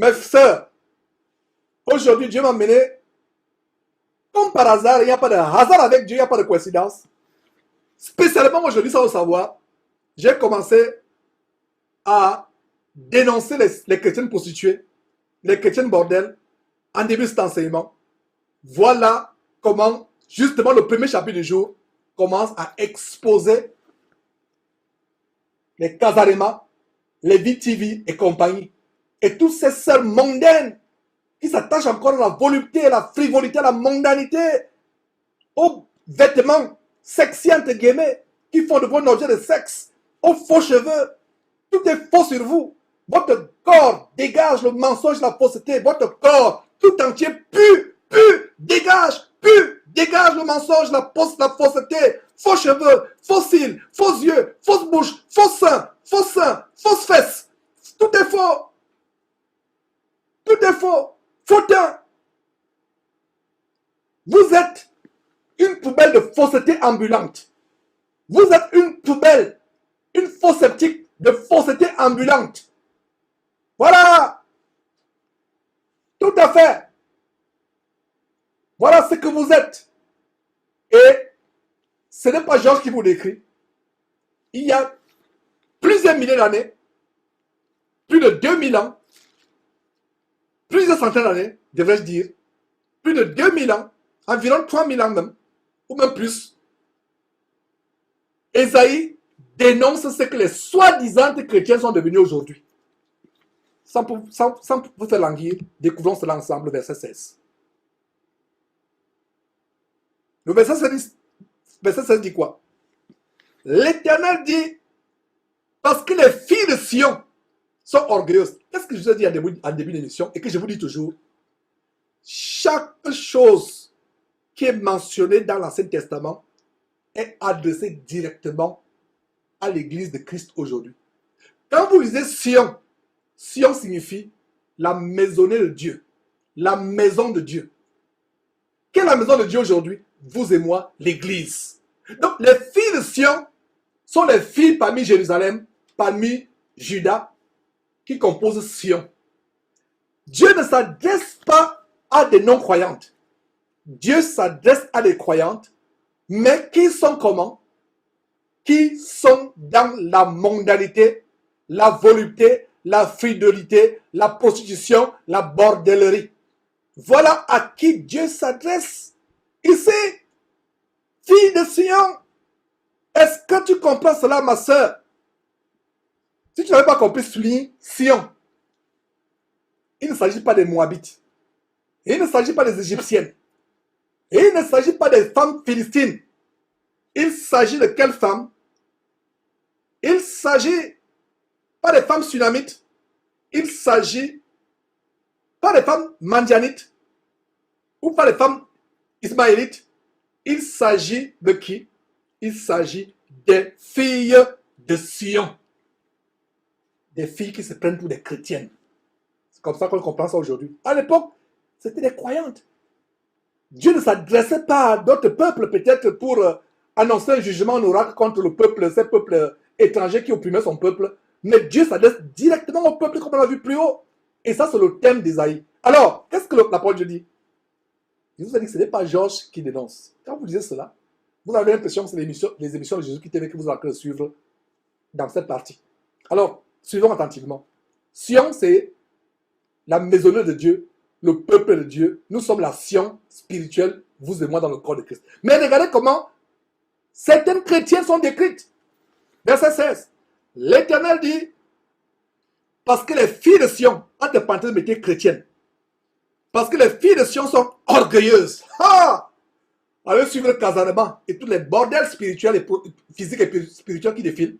Mes sœurs, aujourd'hui, Dieu m'a mené, comme par hasard, il n'y a pas de hasard avec Dieu, il n'y a pas de coïncidence. Spécialement aujourd'hui, sans le savoir, j'ai commencé à dénoncer les chrétiennes prostituées, les chrétiennes bordels, en début de cet enseignement. Voilà comment, justement, le premier chapitre du jour commence à exposer les Casarema, les VTV et compagnie. Et toutes ces sœurs mondaines qui s'attachent encore à la volupté, à la frivolité, à la mondanité, aux vêtements sexy entre guillemets, qui font de vous un objet de sexe, aux faux cheveux. Tout est faux sur vous. Votre corps dégage le mensonge, la fausseté. Votre corps tout entier pue, dégage le mensonge, la fausseté. Faux cheveux, faux cils, faux yeux, fausse bouche, faux seins, fausses fesses. Tout est faux. Tout est faux. Faux teint. Vous êtes une poubelle de fausseté ambulante. Vous êtes une poubelle, une fausse sceptique de fausseté ambulante. Voilà. Tout à fait. Voilà ce que vous êtes. Et ce n'est pas Georges qui vous décrit. Il y a plusieurs milliers d'années, plus de 2000 ans, plusieurs centaines d'années, devrais-je dire, plus de 2000 ans, environ 3000 ans même, ou même plus, Ésaïe dénonce ce que les soi-disant chrétiens sont devenus aujourd'hui. Sans vous faire languir, découvrons cela ensemble, verset 16. Le verset 16 dit quoi? L'Éternel dit, parce que les filles de Sion sont orgueilleuses. Qu'est-ce que je vous ai dit en début d'émission et que je vous dis toujours? Chaque chose qui est mentionnée dans l'Ancien Testament est adressée directement à l'Église de Christ aujourd'hui. Quand vous lisez Sion, Sion signifie la maisonnée de Dieu, la maison de Dieu. Quelle est la maison de Dieu aujourd'hui? Vous et moi, l'Église. Donc, les filles de Sion sont les filles parmi Jérusalem, parmi Juda, qui composent Sion. Dieu ne s'adresse pas à des non-croyantes. Dieu s'adresse à des croyantes, mais qui sont comment? Qui sont dans la mondanité, la volupté, la fidélité, la prostitution, la bordellerie. Voilà à qui Dieu s'adresse. Ici, fille de Sion, est-ce que tu comprends cela, ma soeur? Si tu n'avais pas compris, souligne Sion. Il ne s'agit pas des Moabites. Il ne s'agit pas des Égyptiennes. Et il ne s'agit pas des femmes philistines. Il s'agit de quelles femmes? Il s'agit pas des femmes sunamites. Il s'agit pas des femmes mandianites ou pas des femmes ismaélites. Il s'agit de qui? Il s'agit des filles de Sion. Des filles qui se prennent pour des chrétiennes. C'est comme ça qu'on comprend ça aujourd'hui. À l'époque, c'était des croyantes. Dieu ne s'adressait pas à d'autres peuples peut-être pour annoncer un jugement en oracle contre le peuple, ces peuples étrangers qui opprimaient son peuple. Mais Dieu s'adresse directement au peuple comme on l'a vu plus haut. Et ça, c'est le thème d'Ésaïe. Alors, qu'est-ce que la parole de Dieu dit? Je vous ai dit que ce n'est pas Georges qui dénonce. Quand vous lisez cela, vous avez l'impression que c'est les émissions de Jésus qui TV que vous allez suivre dans cette partie. Alors, suivons attentivement. Sion, c'est la maisonnée de Dieu, le peuple de Dieu. Nous sommes la Sion spirituelle, vous et moi, dans le corps de Christ. Mais regardez comment certaines chrétiennes sont décrites. Verset 16. L'Éternel dit, parce que les filles de Sion, entre parenthèses, mettez chrétiennes, parce que les filles de Sion sont orgueilleuses. Ah! Allez suivre le Casarema et tous les bordels spirituels et physiques et spirituels qui défilent.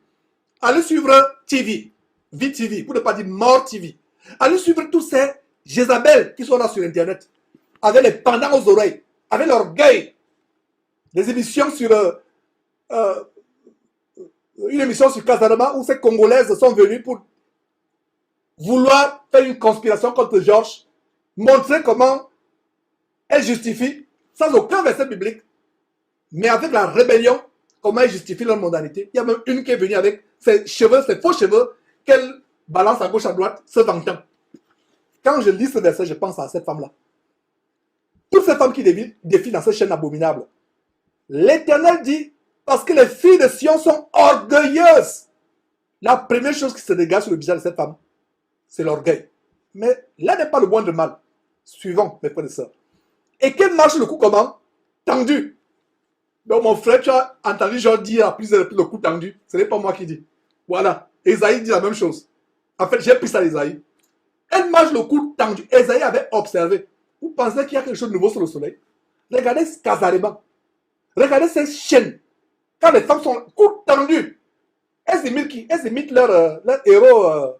Allez suivre TV, VTV, pour ne pas dire Mort TV. Allez suivre tous ces Jézabel qui sont là sur Internet, avec les pendants aux oreilles, avec l'orgueil. Des émissions sur... une émission sur Casarema où ces Congolaises sont venues pour vouloir faire une conspiration contre Georges, montrer comment elles justifient, sans aucun verset biblique, mais avec la rébellion, comment elles justifient leur mondanité. Il y a même une qui est venue avec ses cheveux, ses faux cheveux, qu'elle balance à gauche à droite, se vantant. Quand je lis ce verset, je pense à cette femme-là. Toutes ces femmes qui défient dans cette chaîne abominable. L'Éternel dit, parce que les filles de Sion sont orgueilleuses. La première chose qui se dégage sur le visage de cette femme, c'est l'orgueil. Mais là n'est pas le moindre mal. Suivant, mes frères et sœurs. Et qu'elle marche le cou comment? Tendu. Donc mon frère, tu as entendu Jean dire à plusieurs reprises le cou tendu. Ce n'est pas moi qui dis. Voilà. Esaïe dit la même chose. En fait, j'ai pris ça d'Esaïe. Elle marche le cou tendu. Esaïe avait observé. Vous pensez qu'il y a quelque chose de nouveau sur le soleil? Regardez Casarément. Regardez ces chaînes. Quand les femmes sont cou tendu, elles imitent qui? Elles imitent leur héros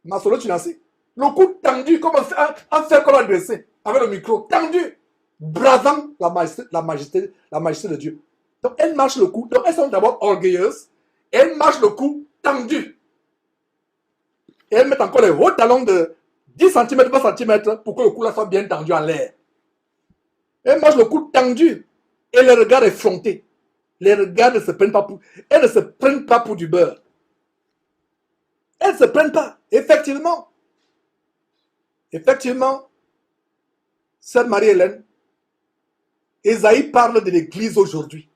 Masolo Tunasi. Le cou tendu, comme un fer qu'on a dressé, avec le micro tendu, bravant la majesté de Dieu. Donc elles marchent le cou. Donc elles sont d'abord orgueilleuses. Et elles marchent le cou tendu. Et elles mettent encore les hauts talons de 10 cm, 20 cm pour que le cou là soit bien tendu en l'air. Elles marchent le cou tendu. Et le regard effronté. Les regards ne se prennent pas pour... Elles ne se prennent pas pour du beurre. Elles ne se prennent pas. Effectivement. Effectivement, Sœur Marie-Hélène, Esaïe parle de l'Église aujourd'hui.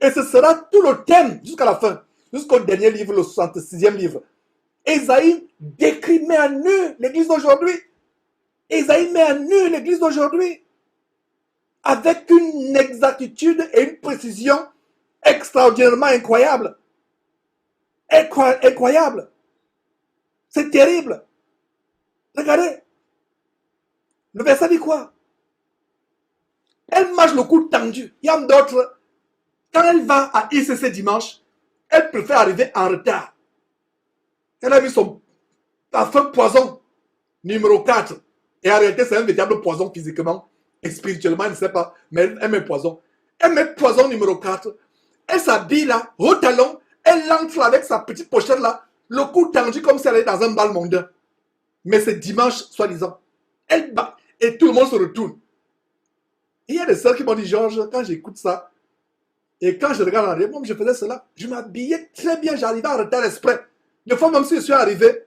Et ce sera tout le thème jusqu'à la fin, jusqu'au dernier livre, le 66e livre. Esaïe décrit, met à nu l'Église d'aujourd'hui. Esaïe met à nu l'Église d'aujourd'hui. Avec une exactitude et une précision extraordinairement incroyable. Incroyable. C'est terrible. Regardez. Le verset dit quoi? Elle marche le cou tendu. Il y a d'autres. Quand elle va à ICC dimanche, elle préfère arriver en retard. Elle a mis son parfum poison numéro 4. Et en réalité, c'est un véritable poison physiquement et spirituellement, elle ne sait pas. Mais elle met poison. Elle met poison numéro 4. Elle s'habille là, au talon. Elle entre avec sa petite pochette là, le cou tendu comme si elle est dans un bal mondain. Mais c'est dimanche, soi-disant. Elle bat et tout le monde se retourne. Et il y a des sœurs qui m'ont dit, Georges, quand j'écoute ça, et quand je regarde en arrière, moi je faisais cela, je m'habillais très bien, j'arrivais en retard exprès. Des fois, même si je suis arrivé,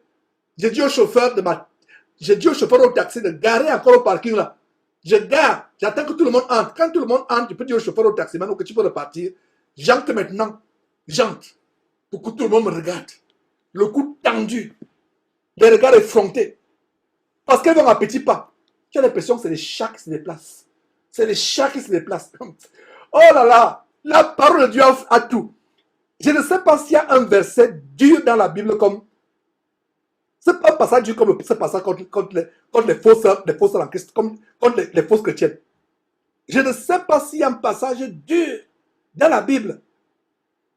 j'ai dit au chauffeur au taxi de garer encore au parking là. Je gare, j'attends que tout le monde entre. Quand tout le monde entre, je peux dire au chauffeur au taxi, maintenant que tu peux repartir, j'entre maintenant, j'entre, pour que tout le monde me regarde. Le cou tendu, les regards effrontés. Parce qu'elles vont à petits pas. Tu as l'impression que c'est les chats qui se déplacent. C'est les chats qui se déplacent. Oh là là, la parole de Dieu a tout. Je ne sais pas s'il y a un verset dur dans la Bible comme... C'est pas un passage dur comme ce passage contre les fausses en Christ, contre les fausses chrétiennes. Je ne sais pas s'il y a un passage dur dans la Bible.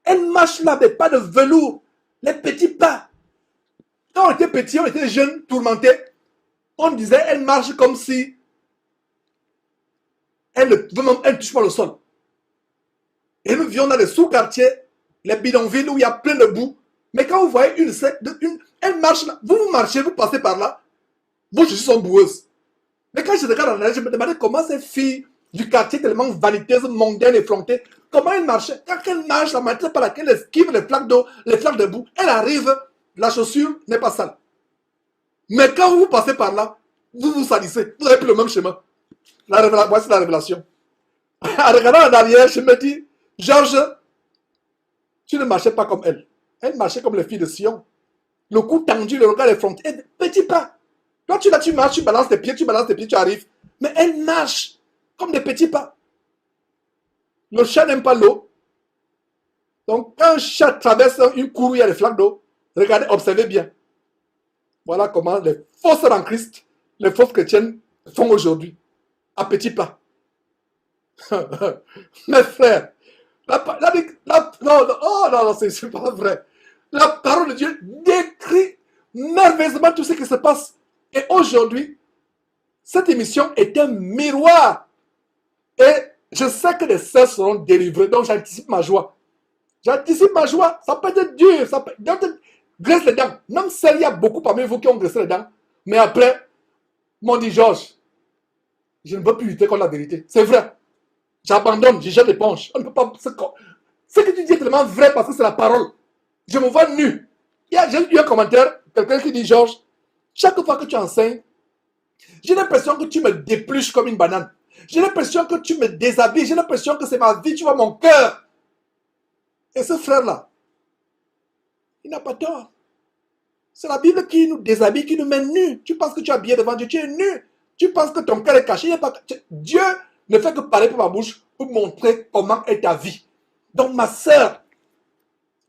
Elle marche là, mais pas de velours. Les petits pas. Quand on était petits, on était jeunes, tourmentés. On disait, elle marche comme si elle ne touche pas le sol. Et nous vivions dans les sous-quartiers, les bidonvilles où il y a plein de boue. Mais quand vous voyez elle marche là, vous marchez, vous passez par là, vos chaussures sont boueuses. Mais quand je regarde en arrière, je me demandais comment ces filles du quartier tellement vaniteuses, mondaines, effrontées, comment elles marchaient. Quand elles marchent, la manière par laquelle elles esquivent les flaques d'eau, les flaques de boue, elle arrive, la chaussure n'est pas sale. Mais quand vous passez par là, vous vous salissez, vous avez pris le même chemin. Voici la révélation. En regardant en arrière, je me dis, Georges, tu ne marchais pas comme elle. Elle marchait comme les filles de Sion. Le cou tendu, le regard effronté, petit pas. Toi, tu marches, tu balances tes pieds, tu arrives. Mais elle marche comme des petits pas. Le chat n'aime pas l'eau. Donc, quand un chat traverse une cour où il y a des flaques d'eau, regardez, observez bien. Voilà comment les fausses en Christ, les fausses chrétiennes font aujourd'hui. À petits pas. Mes frères, non, c'est pas vrai. La parole de Dieu décrit merveilleusement tout ce qui se passe. Et aujourd'hui, cette émission est un miroir. Et je sais que les sœurs seront délivrées, donc j'anticipe ma joie. J'anticipe ma joie. Ça peut être dur, ça peut être... Graisse les dents. Même s'il y a beaucoup parmi vous qui ont graissé les dents. Mais après, m'ont dit, Georges, je ne veux plus lutter contre la vérité. C'est vrai. J'abandonne, je jette l'éponge. On ne peut pas... Ce que tu dis est tellement vrai parce que c'est la parole. Je me vois nu. J'ai lu un commentaire, quelqu'un qui dit, Georges, chaque fois que tu enseignes, J'ai l'impression que tu me dépluches comme une banane. J'ai l'impression que tu me déshabilles. J'ai l'impression que c'est ma vie, tu vois mon cœur. Et ce frère-là, il n'a pas tort. C'est la Bible qui nous déshabille, qui nous met nus. Tu penses que tu es habillé devant Dieu, tu es nu. Tu penses que ton cœur est caché. Dieu ne fait que parler par ma bouche pour montrer comment est ta vie. Donc ma sœur,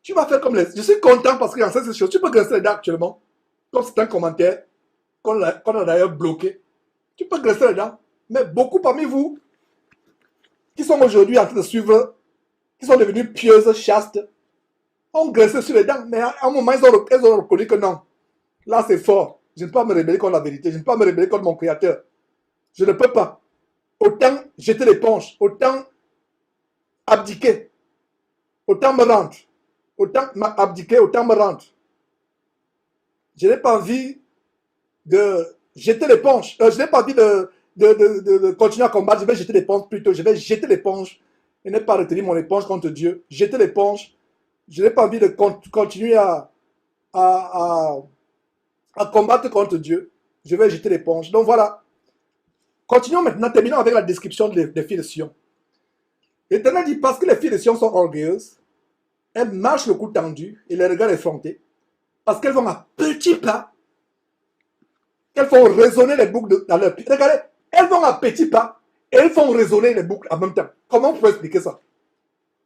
tu vas faire comme les... Je suis content parce qu'il y a ces choses. Tu peux grincer les dents actuellement. Comme c'est un commentaire qu'on a d'ailleurs bloqué. Tu peux grincer les dents. Mais beaucoup parmi vous qui sont aujourd'hui en train de suivre, qui sont devenus pieuses, chastes, ont graissé sur les dents. Mais à un moment, ils ont reconnu que non. Là, c'est fort. Je ne peux pas me rébeller contre la vérité. Je ne peux pas me rébeller contre mon Créateur. Je ne peux pas. Autant jeter l'éponge. Autant abdiquer. Autant me rendre. Autant abdiquer, autant me rendre. Je n'ai pas envie de jeter l'éponge. Je n'ai pas envie de continuer à combattre. Je vais jeter l'éponge plutôt. Je vais jeter l'éponge et ne pas retenir mon éponge contre Dieu. Jeter l'éponge. Je n'ai pas envie de continuer à combattre contre Dieu. Je vais jeter l'éponge. Donc voilà. Continuons maintenant. Terminons avec la description des filles de Sion. L'Éternel dit, parce que les filles de Sion sont orgueilleuses, elles marchent le cou tendu et les regards effrontés, parce qu'elles vont à petits pas, qu'elles font résonner les boucles dans leur pied. Regardez, elles vont à petits pas et elles font résonner les boucles en même temps. Comment vous pouvez expliquer ça?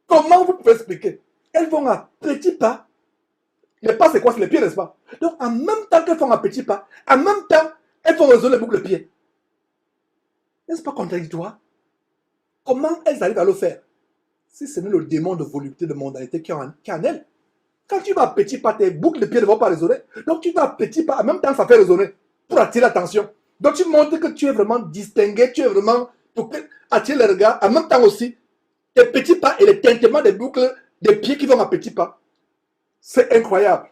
Comment vous pouvez expliquer? Elles vont à petits pas. Les pas, c'est quoi? C'est les pieds, n'est-ce pas? Donc, en même temps qu'elles font à petits pas, en même temps, elles font résonner les boucles de pied. N'est-ce pas contradictoire? Comment elles arrivent à le faire? Si ce n'est le démon de volupté, de mondanité qui est en elles. Quand tu vas à petits pas, tes boucles de pied ne vont pas résonner. Donc, tu vas à petits pas, en même temps, ça fait résonner pour attirer l'attention. Donc, tu montres que tu es vraiment distingué, tu es vraiment pour attirer le regard. En même temps aussi, tes petits pas et les tintements des boucles des pieds qui vont à petits pas. C'est incroyable.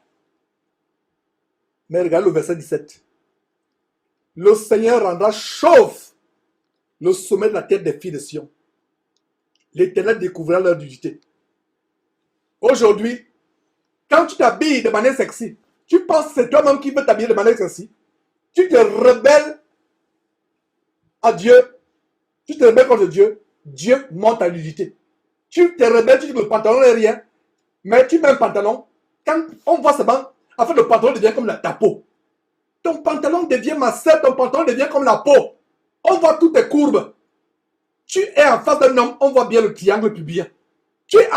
Mais regarde le verset 17. Le Seigneur rendra chauve le sommet de la tête des filles de Sion. L'Éternel découvrira leur nudité. Aujourd'hui, quand tu t'habilles de manière sexy, tu penses que c'est toi-même qui veux t'habiller de manière sexy. Tu te rebelles à Dieu. Tu te rebelles contre Dieu. Dieu monte ta nudité. Tu te rebelles, tu dis que le pantalon n'est rien. Mais tu mets un pantalon. Quand on voit seulement, en fait, le pantalon devient comme ta peau. Ton pantalon devient ma sœur, ton pantalon devient comme la peau. On voit toutes tes courbes. Tu es en face d'un homme, on voit bien le triangle pubien. Tu es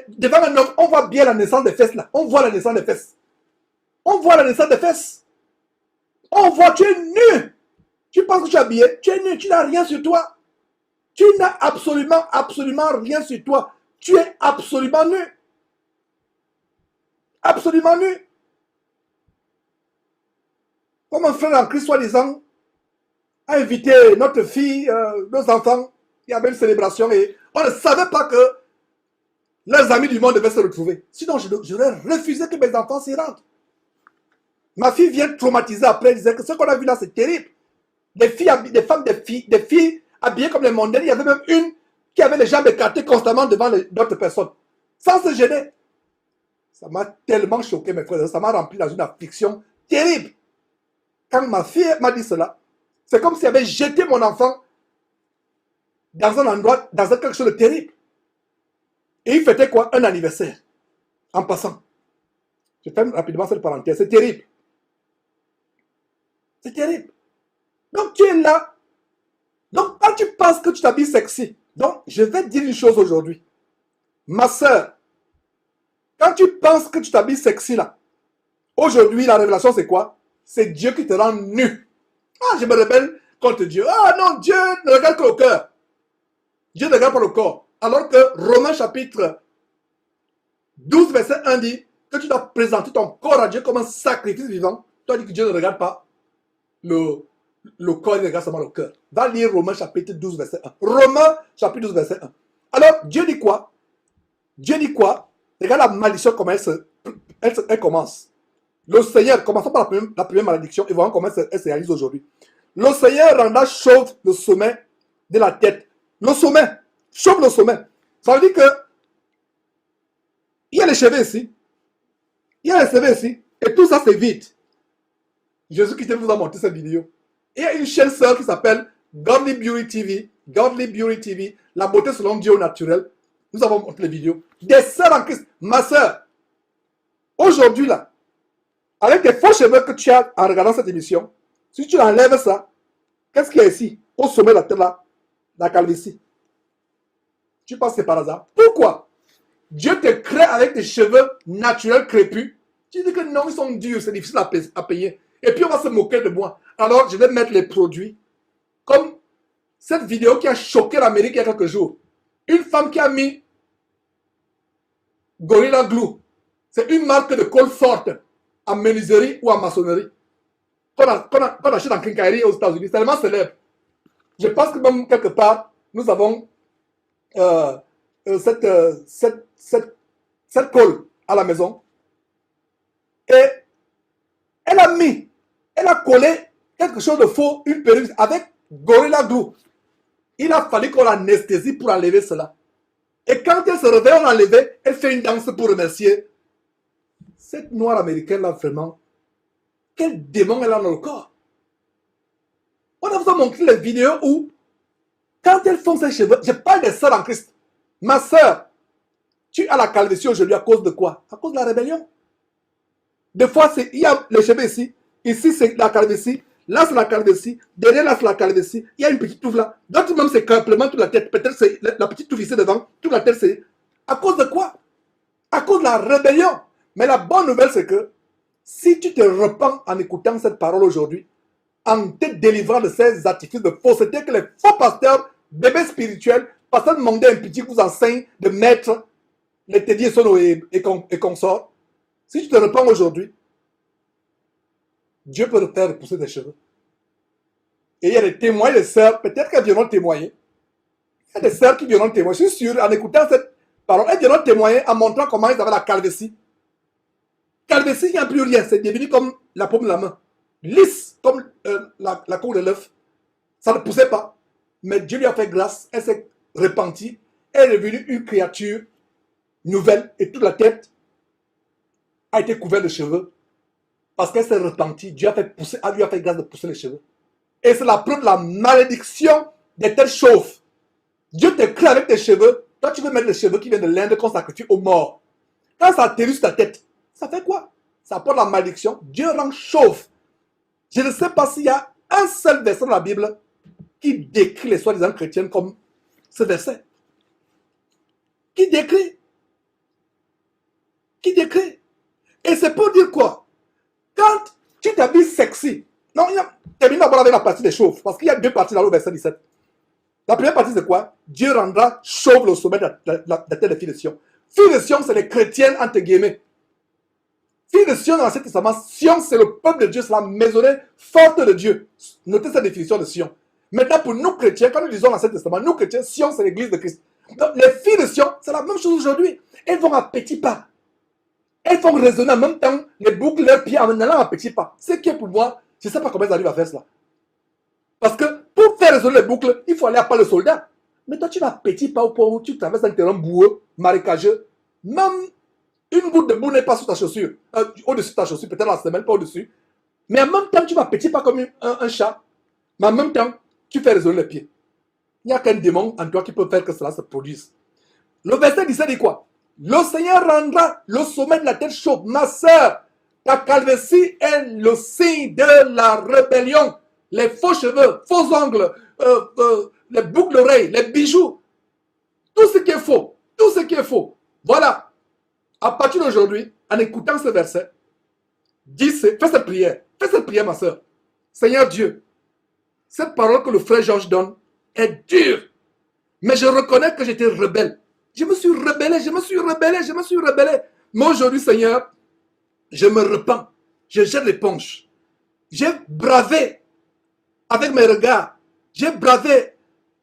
devant un homme, on voit bien la naissance des fesses là. On voit la naissance des fesses. On voit la naissance des fesses. On voit, tu es nu. Tu penses que tu es habillé, tu es nu, tu n'as rien sur toi. Tu n'as absolument rien sur toi. Tu es absolument nu. Absolument nu. Comme un frère en Christ, soi-disant, a invité notre fille, nos enfants, il y avait une célébration et on ne savait pas que leurs amis du monde devaient se retrouver. Sinon, j'aurais refusé que mes enfants s'y rendent. Ma fille vient traumatisée après, elle disait que ce qu'on a vu là, c'est terrible. Des filles habillées comme les mondaines. Il y avait même une qui avait les jambes écartées constamment devant d'autres personnes, sans se gêner. Ça m'a tellement choqué, mes frères. Ça m'a rempli dans une affliction terrible. Quand ma fille m'a dit cela, c'est comme si elle avait jeté mon enfant dans un endroit, dans quelque chose de terrible. Et il fêtait quoi? Un anniversaire. En passant. Je ferme rapidement cette parenthèse. C'est terrible. C'est terrible. Donc tu es là. Donc quand tu penses que tu t'habilles sexy, donc je vais te dire une chose aujourd'hui. Ma soeur, quand tu penses que tu t'habilles sexy là, aujourd'hui la révélation c'est quoi? C'est Dieu qui te rend nu. Ah, je me rebelle contre Dieu. Ah non, Dieu ne regarde que le cœur. Dieu ne regarde pas le corps. Alors que Romains chapitre 12 verset 1 dit que tu dois présenter ton corps à Dieu comme un sacrifice vivant. Toi dis que Dieu ne regarde pas le corps, il regarde seulement le cœur. Va lire Romains chapitre 12 verset 1. Romains chapitre 12 verset 1. Alors Dieu dit quoi? Dieu dit quoi? Regarde la malédiction comment elle commence. Le Seigneur, commençons par la première malédiction et voyons comment elle se réalise aujourd'hui. Le Seigneur rendra chauve le sommet de la tête. Le sommet, chauve le sommet. Ça veut dire que il y a les cheveux ici. Il y a les cheveux ici. Et tout ça, c'est vide. Jésus-Christ vous a montré cette vidéo. Il y a une chaîne sœur qui s'appelle Godly Beauty TV. Godly Beauty TV. La beauté selon Dieu au naturel. Nous avons montré les vidéos. Des sœurs en Christ. Ma sœur, aujourd'hui là, avec tes faux cheveux que tu as en regardant cette émission, si tu enlèves ça, qu'est-ce qu'il y a ici? Au sommet de la tête là, la calvitie. Tu penses que c'est par hasard? Pourquoi? Dieu te crée avec des cheveux naturels crépus. Tu dis que non, ils sont durs, c'est difficile à payer. Et puis on va se moquer de moi. Alors je vais mettre les produits. Comme cette vidéo qui a choqué l'Amérique il y a quelques jours. Une femme qui a mis Gorilla Glue. C'est une marque de colle forte en menuiserie ou en maçonnerie. Qu'on achète en quincaillerie aux États-Unis. C'est tellement célèbre. Je pense que même quelque part, nous avons cette colle à la maison. Et elle a collé quelque chose de faux, une perruque avec Gorilla Glue. Il a fallu qu'on l'anesthésie pour enlever cela. Et quand elle se réveille, on l'enlevait, elle fait une danse pour remercier. Cette noire américaine là, vraiment, quel démon elle a dans le corps. On a vous montré les vidéos où, quand elles font ses cheveux, je parle des sœurs en Christ. Ma sœur, tu as la calvitie aujourd'hui à cause de quoi? À cause de la rébellion. Des fois, il y a les cheveux ici. Ici, c'est la calvitie. Là, c'est la calvitie. Derrière, là, c'est la calvitie. Il y a une petite touffe là. D'autres, même, c'est simplement toute la tête. Peut-être c'est la petite touffe ici devant. Toute la tête, c'est... À cause de quoi? À cause de la rébellion. Mais la bonne nouvelle, c'est que si tu te repens en écoutant cette parole aujourd'hui, en te délivrant de ces artifices de fausseté que les faux pasteurs, bébés spirituels, pasteurs demander un petit vous enseigne de mettre les tédis sono et consorts. Si tu te repens aujourd'hui, Dieu peut te faire repousser tes cheveux. Et il y a des témoins, des sœurs, peut-être qu'elles viendront témoigner. Il y a des sœurs qui viendront témoigner. Je suis sûr, en écoutant cette parole, elles viendront témoigner en montrant comment ils avaient la calvitie. Calvitie, il n'y a plus rien. C'est devenu comme la paume de la main. Lisse, comme la cour de l'œuf. Ça ne poussait pas. Mais Dieu lui a fait grâce. Elle s'est repentie. Elle est devenue une créature nouvelle. Et toute la tête a été couverte de cheveux. Parce qu'elle s'est repentie. Dieu lui a fait grâce de pousser les cheveux. Et c'est la preuve de la malédiction des têtes chauves. Dieu te crée avec tes cheveux. Toi, tu veux mettre les cheveux qui viennent de l'Inde qu'on sacrifie aux morts. Quand ça atterrit sur ta tête, ça fait quoi? Ça apporte la malédiction. Dieu rend chauve. Je ne sais pas s'il y a un seul verset dans la Bible qui décrit les soi-disant chrétiennes comme ce verset. Qui décrit? Qui décrit? Et c'est pour dire quoi? Quand tu t'habilles sexy, non, termine d'abord avec la partie des chauves, parce qu'il y a deux parties dans le verset 17. La première partie, c'est quoi? Dieu rendra chauve le sommet de la tête des filles de Sion. Filles de Sion, c'est les chrétiennes, entre guillemets. Filles de Sion dans l'Ancien Testament, Sion, c'est le peuple de Dieu, c'est la maisonnée forte de Dieu. Notez cette définition de Sion. Maintenant, pour nous chrétiens, quand nous disons l'Ancien Testament, nous chrétiens, Sion, c'est l'église de Christ. Donc, les filles de Sion, c'est la même chose aujourd'hui. Elles vont à petits pas. Elles font résonner en même temps les boucles de leurs pieds en allant à petits pas. Ce qui est pour moi, je ne sais pas comment elles arrivent à faire cela. Parce que pour faire résonner les boucles, il faut aller à pas le soldat. Mais toi, tu vas à petits pas au point où tu traverses un terrain boueux, marécageux. Même une goutte de boue n'est pas sur ta chaussure. Au-dessus de ta chaussure, peut-être la semelle, pas au-dessus. Mais en même temps, tu vas petit pas comme un chat. Mais en même temps, tu fais résonner les pieds. Il n'y a qu'un démon en toi qui peut faire que cela se produise. Le verset 17 dit quoi? Le Seigneur rendra le sommet de la tête chauve. Ma sœur, ta calvitie est le signe de la rébellion. Les faux cheveux, faux ongles, les boucles d'oreilles, les bijoux. Tout ce qui est faux. Tout ce qui est faux. Voilà. À partir d'aujourd'hui, en écoutant ce verset, fais cette prière. Fais cette prière, ma soeur. Seigneur Dieu, cette parole que le frère Georges donne est dure. Mais je reconnais que j'étais rebelle. Je me suis rebellé. Mais aujourd'hui, Seigneur, je me repens. Je jette l'éponge. J'ai bravé avec mes regards. J'ai bravé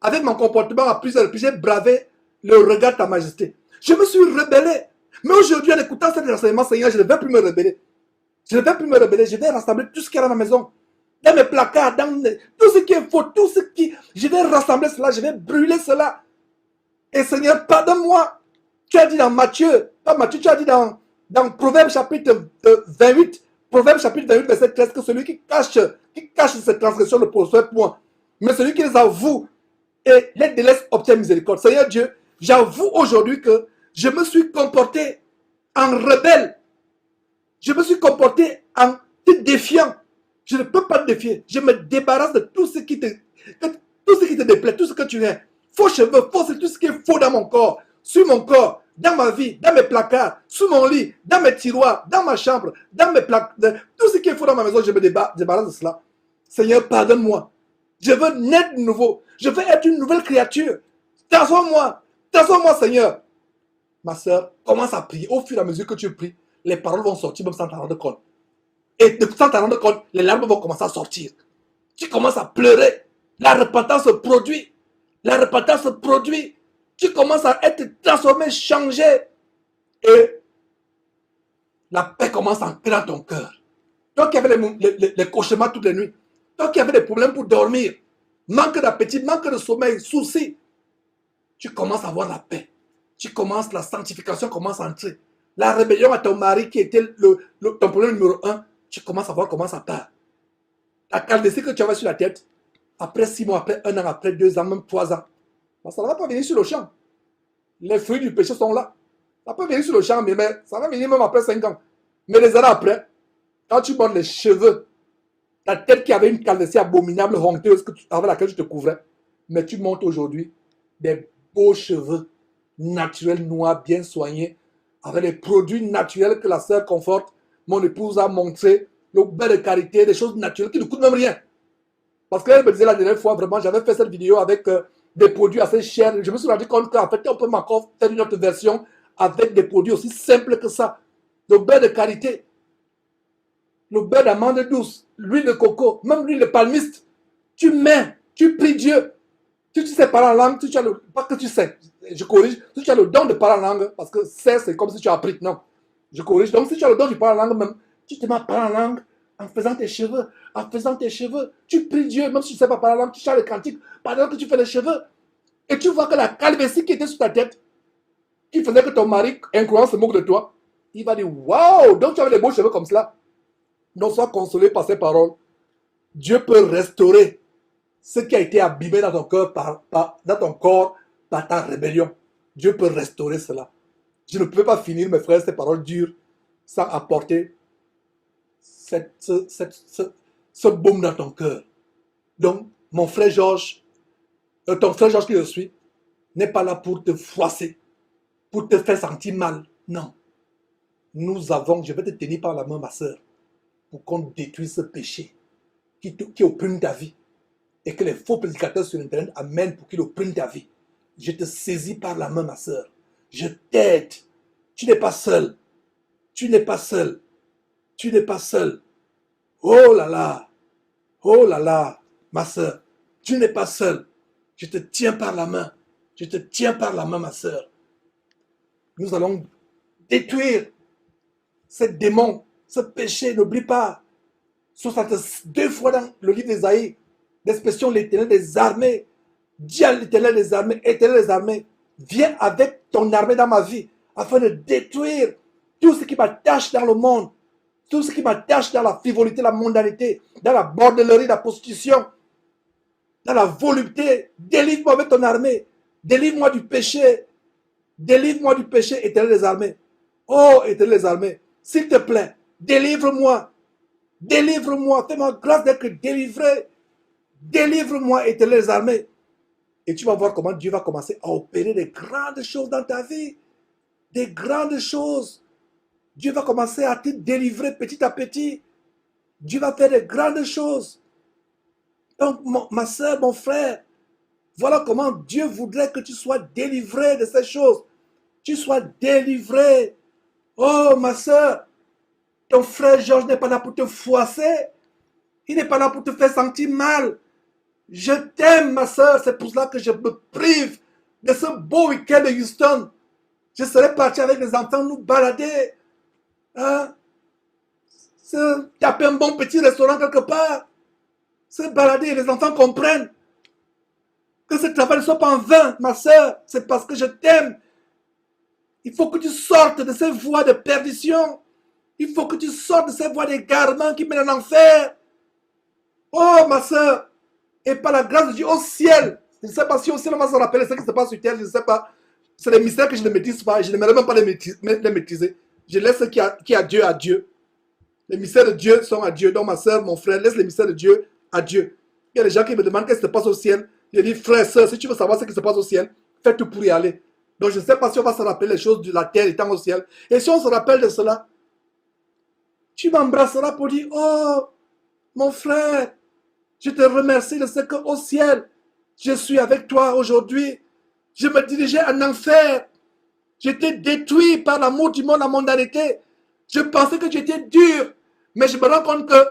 avec mon comportement à plusieurs reprises. J'ai bravé le regard de ta majesté. Je me suis rebellé. Mais aujourd'hui, en écoutant cet enseignement, Seigneur, je ne vais plus me rebeller. Je vais rassembler tout ce qu'il y a dans ma maison. Dans mes placards, tout ce qui est faux, je vais rassembler cela, je vais brûler cela. Et Seigneur, pardonne-moi. Tu as dit dans Matthieu, tu as dit dans Proverbes chapitre 28, Proverbe chapitre 28, verset 13, que celui qui cache ses transgressions ne prospère point. Mais celui qui les avoue et les délaisse obtient miséricorde. Seigneur Dieu, j'avoue aujourd'hui que je me suis comporté en rebelle. Je me suis comporté en te défiant. Je ne peux pas te défier. Je me débarrasse de tout ce qui te déplaît, tout ce que tu es. Faux cheveux, faux, c'est tout ce qui est faux dans mon corps, sur mon corps, dans ma vie, dans mes placards, sous mon lit, dans mes tiroirs, dans ma chambre, dans mes placards. Tout ce qui est faux dans ma maison, je me débarrasse de cela. Seigneur, pardonne-moi. Je veux naître de nouveau. Je veux être une nouvelle créature. Transforme-moi. Transforme-moi, Seigneur. Ma soeur, commence à prier. Au fur et à mesure que tu pries, les paroles vont sortir même sans t'en rendre compte. Et sans t'en rendre compte, les larmes vont commencer à sortir. Tu commences à pleurer. La repentance se produit. La repentance se produit. Tu commences à être transformé, changé. Et la paix commence à entrer dans ton cœur. Toi qui avais les cauchemars toutes les nuits, toi qui avais des problèmes pour dormir, manque d'appétit, manque de sommeil, soucis, tu commences à avoir la paix. La sanctification commence à entrer. La rébellion à ton mari qui était ton problème numéro 1, tu commences à voir comment ça part. La calvitie que tu avais sur la tête, après 6 mois, après 1 an, après 2 ans, même 3 ans, ça ne va pas venir sur le champ. Les fruits du péché sont là. Ça peut venir sur le champ, mais ça va venir même après 5 ans. Mais les années après, quand tu montes les cheveux, ta tête qui avait une calvitie abominable, honteuse, avec laquelle tu te couvrais, mais tu montes aujourd'hui des beaux cheveux naturels, noirs, bien soignés, avec les produits naturels que la sœur Conforte, mon épouse, a montré, le bain de qualité, des choses naturelles qui ne coûtent même rien. Parce qu'elle me disait la dernière fois, vraiment, j'avais fait cette vidéo avec des produits assez chers. Je me suis rendu compte qu'en fait, on peut encore faire une autre version avec des produits aussi simples que ça. Le beurre de qualité, le beurre d'amande douce, l'huile de coco, même l'huile de palmiste. Tu mets, tu pries Dieu. Si tu sais parler en langue, si tu as le, pas que tu sais, je corrige, si tu as le don de parler en langue, parce que c'est comme si tu as appris, non. Je corrige. Donc si tu as le don de parler en langue même, tu te mets à parler en langue en faisant tes cheveux, tu pries Dieu, même si tu ne sais pas parler en langue, tu chantes le cantique pendant que tu fais les cheveux. Et tu vois que la calvitie qui était sur ta tête, qui faisait que ton mari, incroyant, se moque de toi, il va dire, waouh, donc tu avais des beaux cheveux comme cela. Donc sois consolé par ces paroles. Dieu peut restaurer ce qui a été abîmé dans ton cœur, dans ton corps, par ta rébellion. Dieu peut restaurer cela. Je ne peux pas finir, mes frères, ces paroles dures, sans apporter ce baume dans ton cœur. Donc, mon frère Georges, ton frère Georges qui je suis, n'est pas là pour te froisser, pour te faire sentir mal. Non. Je vais te tenir par la main, ma soeur, pour qu'on détruise ce péché qui opprime ta vie et que les faux prédicateurs sur Internet amènent pour qu'ils oppriment ta vie. Je te saisis par la main, ma soeur. Je t'aide. Tu n'es pas seul. Tu n'es pas seul. Tu n'es pas seul. Oh là là, ma soeur. Tu n'es pas seul. Je te tiens par la main. Je te tiens par la main, ma soeur. Nous allons détruire ces démons, ce péché. N'oublie pas. 62 fois dans le livre d'Ésaïe, l'expression l'éternel des armées. Dis à l'éternel des armées, éternel des armées, viens avec ton armée dans ma vie afin de détruire tout ce qui m'attache dans le monde, tout ce qui m'attache dans la frivolité, la mondanité, dans la bordellerie, la prostitution, dans la volupté. Délivre-moi avec ton armée. Délivre-moi du péché. Délivre-moi du péché, éternel des armées. Oh, éternel des armées, s'il te plaît, délivre-moi. Délivre-moi. Fais-moi grâce d'être délivré. Délivre-moi, éternel des armées. Et tu vas voir comment Dieu va commencer à opérer des grandes choses dans ta vie. Des grandes choses. Dieu va commencer à te délivrer petit à petit. Dieu va faire des grandes choses. Donc, ma soeur, mon frère, voilà comment Dieu voudrait que tu sois délivré de ces choses. Tu sois délivré. Oh, ma soeur, ton frère Georges n'est pas là pour te froisser. Il n'est pas là pour te faire sentir mal. Je t'aime, ma soeur. C'est pour cela que je me prive de ce beau week-end de Houston. Je serais parti avec les enfants nous balader. Hein? Taper un bon petit restaurant quelque part. Se balader, les enfants comprennent que ce travail ne soit pas en vain, ma soeur. C'est parce que je t'aime. Il faut que tu sortes de ces voies de perdition. Il faut que tu sortes de ces voies d'égarement qui mènent en enfer. Oh, ma soeur, et par la grâce de Dieu au ciel. Je ne sais pas si au ciel on va se rappeler ce qui se passe sur terre, je ne sais pas. C'est des mystères que je ne maîtrise pas et je n'aimerais même pas les maîtriser. Je laisse ce qui a Dieu à Dieu. Les mystères de Dieu sont à Dieu. Donc ma soeur, mon frère, laisse les mystères de Dieu à Dieu. Il y a des gens qui me demandent qu'est-ce qui se passe au ciel. Je dis, frère, soeur, si tu veux savoir ce qui se passe au ciel, fais tout pour y aller. Donc je ne sais pas si on va se rappeler les choses de la terre étant au ciel. Et si on se rappelle de cela, tu m'embrasseras pour dire, oh, mon frère, je te remercie de ce qu'au ciel, je suis avec toi aujourd'hui. Je me dirigeais en enfer. J'étais détruit par l'amour du monde, la mondanité. Je pensais que tu étais dur. Mais je me rends compte que,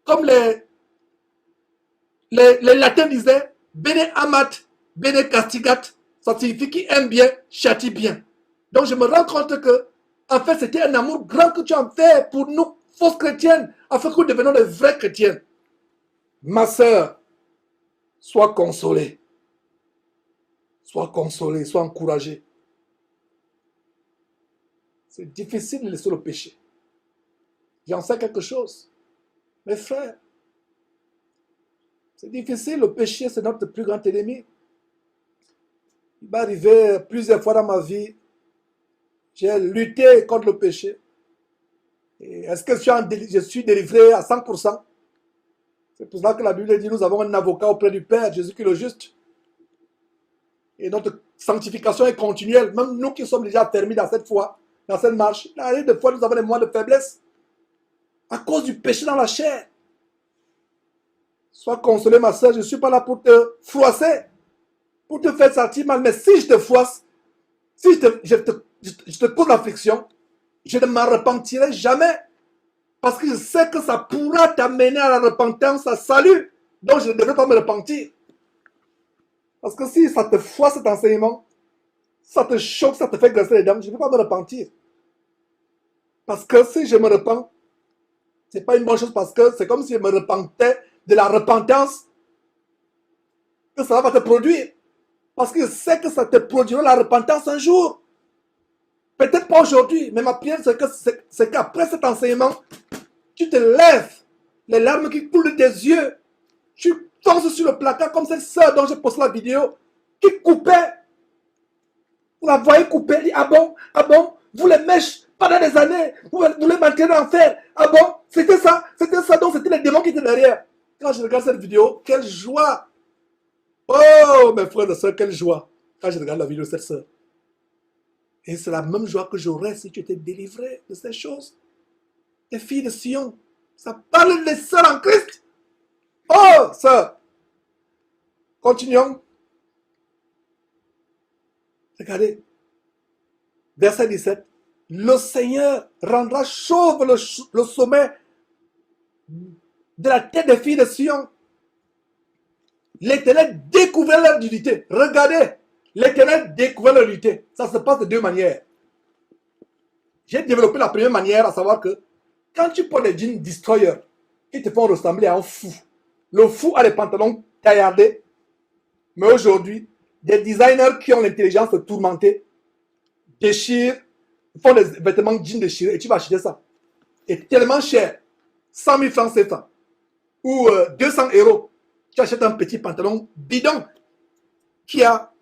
comme les latins disaient, bene amat, bene castigat, ça signifie qui aime bien, châtie bien. Donc je me rends compte que, en fait, c'était un amour grand que tu as fait pour nous, fausses chrétiennes, afin que nous devenions des vraies chrétiennes. Ma sœur, sois consolée. Sois consolée, sois encouragée. C'est difficile de laisser le péché. J'en sais quelque chose. Mes frères, c'est difficile. Le péché, c'est notre plus grand ennemi. Il m'est arrivé plusieurs fois dans ma vie. J'ai lutté contre le péché. Est-ce que je suis délivré à 100%? C'est pour cela que la Bible dit, nous avons un avocat auprès du Père, Jésus qui est le juste. Et notre sanctification est continuelle. Même nous qui sommes déjà permis dans cette foi, dans cette marche, il arrive des fois nous avons des moments de faiblesse à cause du péché dans la chair. Sois consolé, ma soeur, je ne suis pas là pour te froisser, pour te faire sentir mal. Mais si je te froisse, si je te cause l'affliction, je ne m'en repentirai jamais. Parce que je sais que ça pourra t'amener à la repentance, à salut. Donc je ne devrais pas me repentir. Parce que si ça te froisse cet enseignement, ça te choque, ça te fait grincer les dents, je ne vais pas me repentir. Parce que si je me repens, ce n'est pas une bonne chose parce que c'est comme si je me repentais de la repentance que ça va te produire. Parce que je sais que ça te produira la repentance un jour. Peut-être pas aujourd'hui, mais ma prière c'est qu'après cet enseignement, tu te lèves, les larmes qui coulent de tes yeux, tu fonces sur le placard comme cette sœur dont j'ai posté la vidéo, qui coupait. Vous la voyez couper, elle dit, ah bon, vous les mèches pendant des années, vous les maintenez en enfer, ah bon, c'était ça, donc c'était les démons qui étaient derrière. Quand je regarde cette vidéo, quelle joie! Oh, mes frères et sœurs, quelle joie! Quand je regarde la vidéo de cette sœur. Et c'est la même joie que j'aurais si tu étais délivré de ces choses. Les filles de Sion, ça parle des sœurs en Christ. Oh, sœur! Continuons. Regardez. Verset 17. Le Seigneur rendra chauve le sommet de la tête des filles de Sion. L'Éternel découvrait leur nudité. Regardez. L'Éternel découvrait leur nudité. Ça se passe de deux manières. J'ai développé la première manière, à savoir que quand tu prends des jeans destroyer qui te font ressembler à un fou, le fou a les pantalons taillardés, mais aujourd'hui, des designers qui ont l'intelligence de tourmenter déchirent, font des vêtements jeans déchirés et tu vas acheter ça. Et tellement cher, 100 000 francs CFA ou 200 €, tu achètes un petit pantalon bidon qui a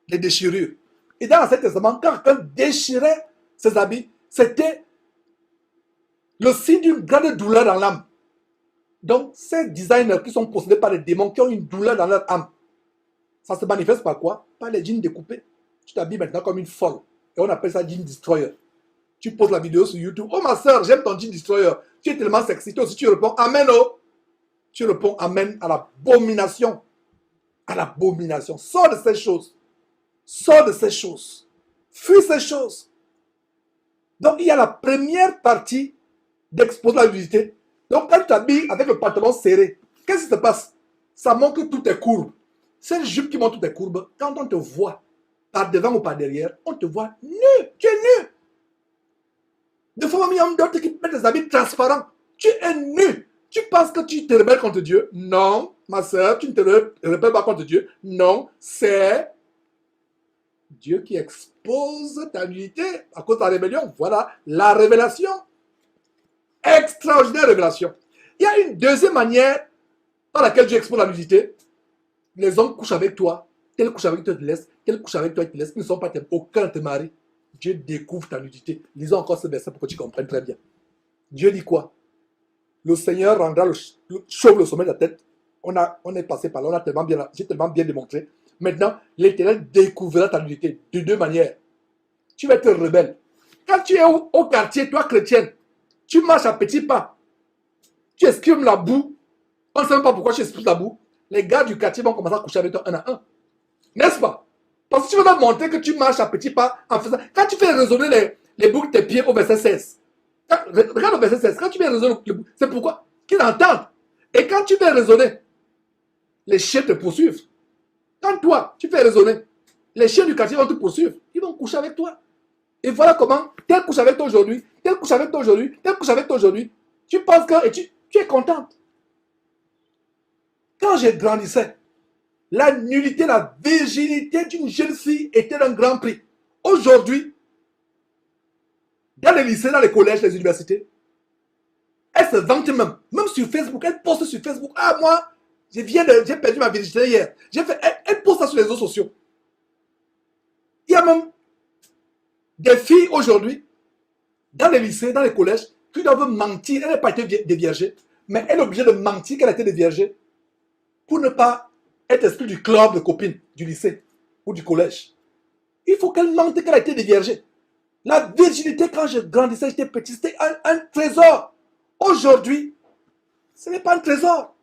des déchirures. Et dans l'Ancien Testament, quand quelqu'un déchirait ses habits, c'était le signe d'une grande douleur dans l'âme. Donc, ces designers qui sont possédés par les démons, qui ont une douleur dans leur âme, ça se manifeste par quoi? Par les jeans découpés. Tu t'habilles maintenant comme une folle. Et on appelle ça jean destroyer. Tu poses la vidéo sur YouTube. Oh ma soeur, j'aime ton jean destroyer. Tu es tellement sexy. Toi aussi, tu réponds Amen. Oh. Tu réponds Amen à l'abomination. À l'abomination. Sors de ces choses. Sors de ces choses. Fuis ces choses. Donc, il y a la première partie d'exposer la nudité. Donc, quand tu t'habilles avec le pantalon serré, qu'est-ce qui se passe? Ça montre que tout est courbe. Cette jupe qui montre toutes tes courbes, quand on te voit par devant ou par derrière, on te voit nu. Tu es nu. Des fois, il y a d'autres qui mettent des habits transparents. Tu es nu. Tu penses que tu te rebelles contre Dieu? Non, ma soeur, tu ne te rebelles pas contre Dieu. Non, c'est Dieu qui expose ta nudité à cause de ta rébellion. Voilà la révélation. Extraordinaire révélation. Il y a une deuxième manière dans laquelle Dieu expose la nudité. Les hommes couchent avec toi, tel couche avec toi, te laisse, tel couche avec toi, te laisse. Ils ne sont pas aucun de tes maris. Dieu découvre ta nudité. Lisons encore ce verset pour que tu comprennes très bien. Dieu dit quoi? Le Seigneur rendra le chauve le sommet de la tête. On est passé par là, j'ai tellement bien démontré. Maintenant, l'Éternel découvrira ta nudité de deux manières. Tu vas être rebelle. Quand tu es au quartier, toi chrétienne, tu marches à petits pas. Tu esquives la boue. On ne sait même pas pourquoi tu esquives la boue. Les gars du quartier vont commencer à coucher avec toi un à un. N'est-ce pas? Parce que tu veux leur montrer que tu marches à petits pas en faisant. Quand tu fais résonner les boucles de tes pieds au verset 16. Regarde le verset 16. Quand tu fais résonner c'est pourquoi qu'ils entendent. Et quand tu fais résonner, les chiens te poursuivent. Quand toi, tu fais résonner, les chiens du quartier vont te poursuivre. Ils vont coucher avec toi. Et voilà comment, tel couche avec toi aujourd'hui, tel couche avec toi aujourd'hui, tel couche avec toi aujourd'hui. Tu penses que, et tu es contente. Quand je grandissais, la nullité, la virginité d'une jeune fille était un grand prix. Aujourd'hui, dans les lycées, dans les collèges, les universités, elle se vante même sur Facebook, elle poste sur Facebook. Ah, moi, j'ai perdu ma virginité hier. Elle poste ça sur les réseaux sociaux. Il y a même des filles aujourd'hui, dans les lycées, dans les collèges, qui doivent mentir. Elle n'a pas été déviergée, mais elle est obligée de mentir qu'elle a été déviergée pour ne pas être exclue du club de copines du lycée ou du collège. Il faut qu'elle mente qu'elle a été déviergée. La virginité, quand je grandissais, j'étais petit, c'était un trésor. Aujourd'hui, ce n'est pas un trésor.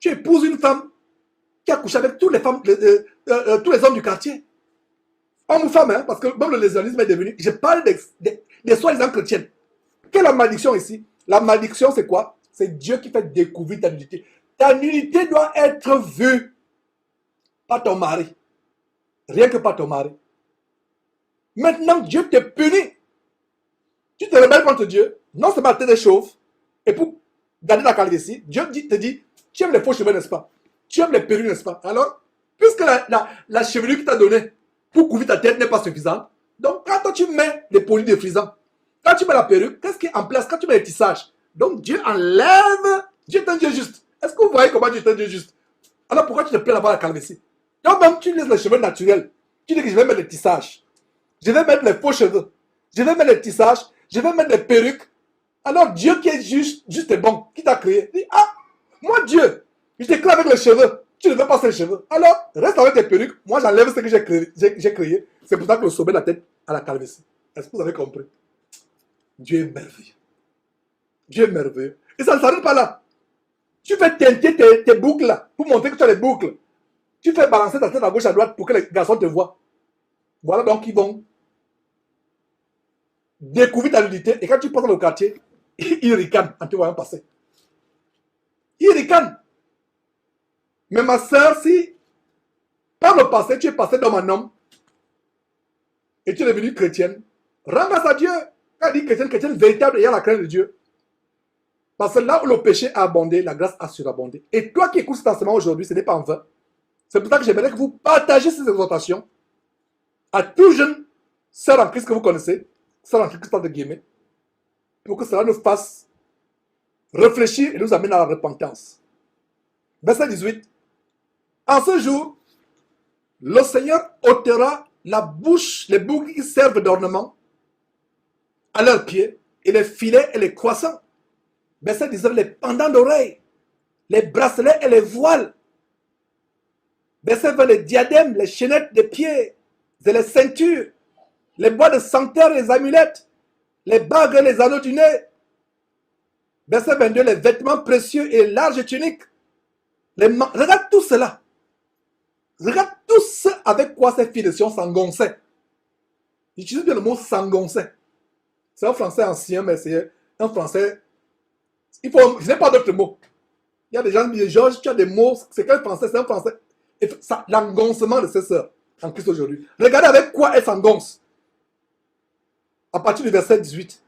Tu épouses une femme qui a couché avec toutes les femmes, tous les hommes du quartier. Homme ou femme, hein, parce que même le lesbianisme est devenu. Je parle des soi-disant chrétiennes. Quelle est la malédiction ici? La malédiction, c'est quoi? C'est Dieu qui fait découvrir ta nudité. Ta nudité doit être vue par ton mari. Rien que par ton mari. Maintenant, Dieu te punit. Tu te rebelles contre Dieu. Non seulement tu es chauve. Et pour garder la calvitie, Dieu te dit, tu aimes les faux cheveux, n'est-ce pas? Tu aimes les perruques, n'est-ce pas? Alors, puisque la chevelure qu'il t'a donnée pour couvrir ta tête n'est pas suffisante, donc quand toi tu mets des polis défrisants, quand tu mets la perruque, qu'est-ce qui est en place? Quand tu mets les tissages, donc Dieu enlève. Dieu est un Dieu juste. Est-ce que vous voyez comment Dieu est un Dieu juste? Alors pourquoi tu te plais d'avoir la calvitie? Donc même tu laisses les cheveux naturels. Tu dis que je vais mettre les tissages. Je vais mettre les faux cheveux. Je vais mettre les tissages. Je vais mettre les perruques. Alors Dieu qui est juste et bon, qui t'a créé, dit, ah, moi Dieu, je t'éclate avec les cheveux. Tu ne veux pas ces cheveux. Alors, reste avec tes perruques. Moi, j'enlève ce que j'ai créé. C'est pour ça que le sommet de la tête à la calvitie. Est-ce que vous avez compris? Dieu est merveilleux. Dieu est merveilleux. Et ça ne s'arrête pas là. Tu fais teinter tes boucles là, pour montrer que tu as les boucles. Tu fais balancer ta tête à gauche à droite pour que les garçons te voient. Voilà donc ils vont découvrir ta nudité. Et quand tu passes dans le quartier, ils ricanent en te voyant passer. Ils ricanent. Mais ma soeur, si par le passé, tu es passé dans un homme et tu es devenue chrétienne, rends grâce à Dieu. Quand il dit chrétienne véritable, il y a la crainte de Dieu. Parce que là où le péché a abondé, la grâce a surabondé. Et toi qui écoutes cet enseignement aujourd'hui, ce n'est pas en vain. C'est pour ça que j'aimerais que vous partagez ces exhortations à tout jeune sœur en Christ que vous connaissez, sœur en Christ entre guillemets, pour que cela nous fasse réfléchir et nous amène à la repentance. Verset 18. En ce jour, le Seigneur ôtera la bouche, les boucles qui servent d'ornement à leurs pieds, et les filets et les croissants. Verset 19, les pendants d'oreilles, les bracelets et les voiles. Verset 20, les diadèmes, les chaînettes des pieds et les ceintures, les bois de sanctuaire et les amulettes, les bagues et les anneaux du nez. Verset 22, les vêtements précieux et les larges tuniques. Regarde tout cela. Regarde tout ce avec quoi ces filles de Sion s'engonçaient. J'utilise bien le mot s'engonçaient. C'est un français ancien, mais c'est un français. Je n'ai pas d'autres mots. Il y a des gens qui disent, Georges, tu as des mots. C'est quel français? C'est un français. L'engoncement de ces sœurs en Christ aujourd'hui. Regardez avec quoi elles s'engoncent. À partir du verset 18.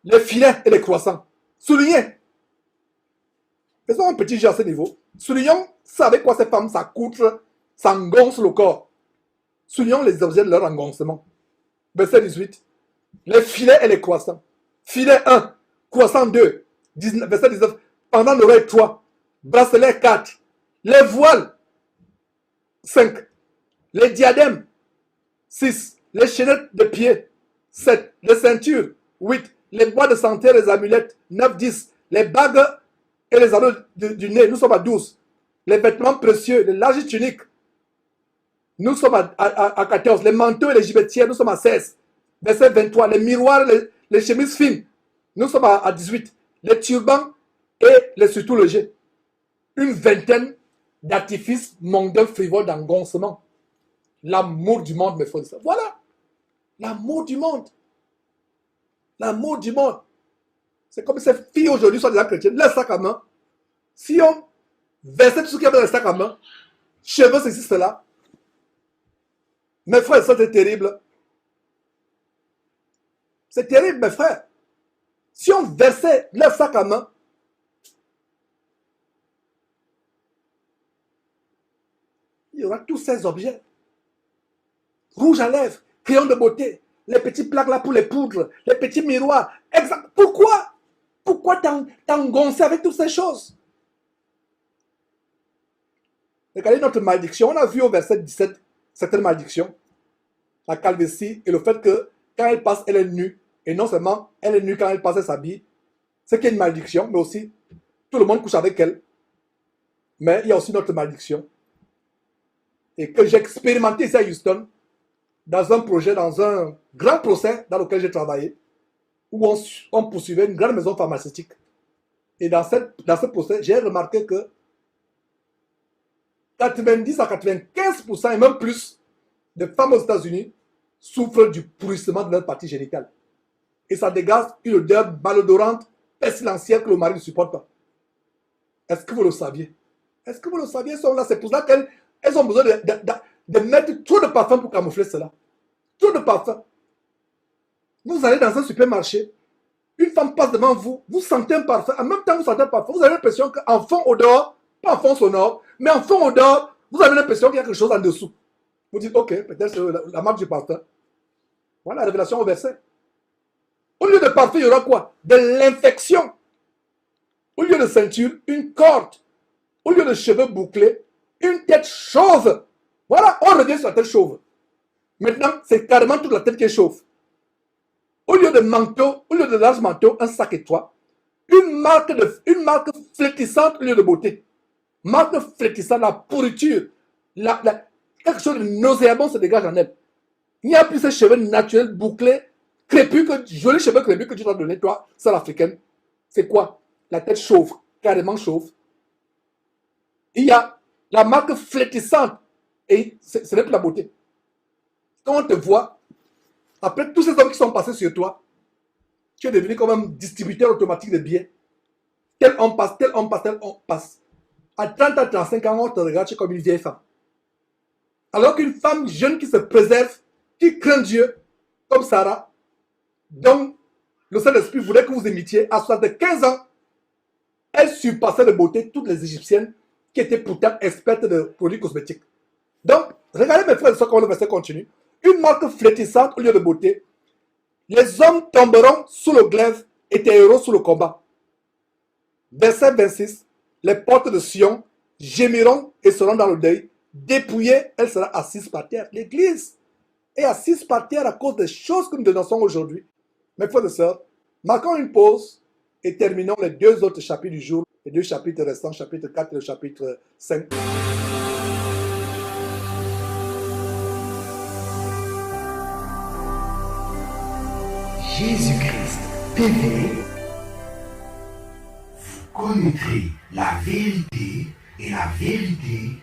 Les filets et les croissants. Soulignez. Faisons un petit jeu à ce niveau. Soulignons ça avec quoi ces femmes s'accoutrent, s'engoncent le corps. Soulignons les objets de leur engoncement. Verset 18. Les filets et les croissants. Filet 1, croissant 2, verset 19. Pendant l'oreille 3, bracelet 4, les voiles 5, les diadèmes 6, les chaînettes de pied 7, les ceintures 8, les bois de santé, les amulettes 9, 10, les bagues et les anneaux du nez, nous sommes à 12, les vêtements précieux, les larges tuniques, nous sommes à 14, les manteaux et les gibetières, nous sommes à 16, verset 23, les miroirs, les chemises fines, nous sommes à 18, les turbans et les surtout logés. Une vingtaine d'artifices mondains frivoles d'engoncement. L'amour du monde, mes frères et sœurs. Voilà. L'amour du monde. L'amour du monde. C'est comme ces filles aujourd'hui sont des chrétiennes. Leur sac à main. Si on versait tout ce qu'il y a dans le sac à main, cheveux, ceci, cela. Mes frères, ça c'est terrible. C'est terrible, mes frères. Si on versait leur sac à main, il y aura tous ces objets. Rouge à lèvres, crayon de beauté, les petits plaques là pour les poudres, les petits miroirs. Exact. Pourquoi? Pourquoi t'engoncer avec toutes ces choses? Regardez notre malédiction. On a vu au verset 17 certaines malédictions. La calvitie et le fait que quand elle passe, elle est nue. Et non seulement elle est nue quand elle passe, elle s'habille. C'est qu'il y a une malédiction, mais aussi tout le monde couche avec elle. Mais il y a aussi notre malédiction. Et que j'ai expérimenté ici à Houston, dans un projet, dans un grand procès dans lequel j'ai travaillé, où on poursuivait une grande maison pharmaceutique. Et dans ce procès, j'ai remarqué que 90 à 95% et même plus de femmes aux États-Unis souffrent du pourrissement de leur partie génitale. Et ça dégage une odeur malodorante, pestilentielle que le mari ne supporte pas. Est-ce que vous le saviez? Est-ce que vous le saviez? Elles sont là, c'est pour ça qu'elles ont besoin de mettre trop de parfum pour camoufler cela. Trop de parfum. Vous allez dans un supermarché, une femme passe devant vous, vous sentez un parfum, en même temps vous sentez un parfum, vous avez l'impression qu'en fond au dehors, pas en fond sonore, mais en fond au dehors, vous avez l'impression qu'il y a quelque chose en dessous. Vous dites, ok, peut-être c'est la marque du parfum. Voilà la révélation au verset. Au lieu de parfum, il y aura quoi? De l'infection. Au lieu de ceinture, une corde. Au lieu de cheveux bouclés, une tête chauve. Voilà, on revient sur la tête chauve. Maintenant, c'est carrément toute la tête qui est chauve. Au lieu de manteau, au lieu de large manteau, un sac étroit. Une marque flétissante au lieu de beauté. Marque flétissante, la pourriture. Quelque chose de nauséabond se dégage en elle. Il n'y a plus ces cheveux naturels, bouclés, crépus, jolis cheveux crépus que tu dois donner, toi, sœur africaine. C'est quoi? La tête chauve, carrément chauve. Il y a la marque flétissante. Et ce n'est plus la beauté. Quand on te voit, après tous ces hommes qui sont passés sur toi, tu es devenu comme un distributeur automatique de billets. Tel homme passe, tel homme passe, tel homme passe. À 30 à 35 ans, on te regarde, tu es comme une vieille femme. Alors qu'une femme jeune qui se préserve, qui craint Dieu, comme Sarah, dont le Saint-Esprit voulait que vous imitiez, à 75 ans, elle surpassait de beauté toutes les Égyptiennes qui étaient pourtant expertes de produits cosmétiques. Donc, regardez mes frères et sœurs comment le verset continue. Une marque flétissante au lieu de beauté. Les hommes tomberont sous le glaive et tes héros sous le combat. Verset 26. Les portes de Sion gémiront et seront dans le deuil. Dépouillée, elle sera assise par terre. L'église est assise par terre à cause des choses que nous dénonçons aujourd'hui. Mes frères et sœurs, marquons une pause et terminons les deux autres chapitres du jour. Les deux chapitres restants, chapitre 4 et le chapitre 5. Jésus-Christ TV, vous connaîtrez la vérité et la vérité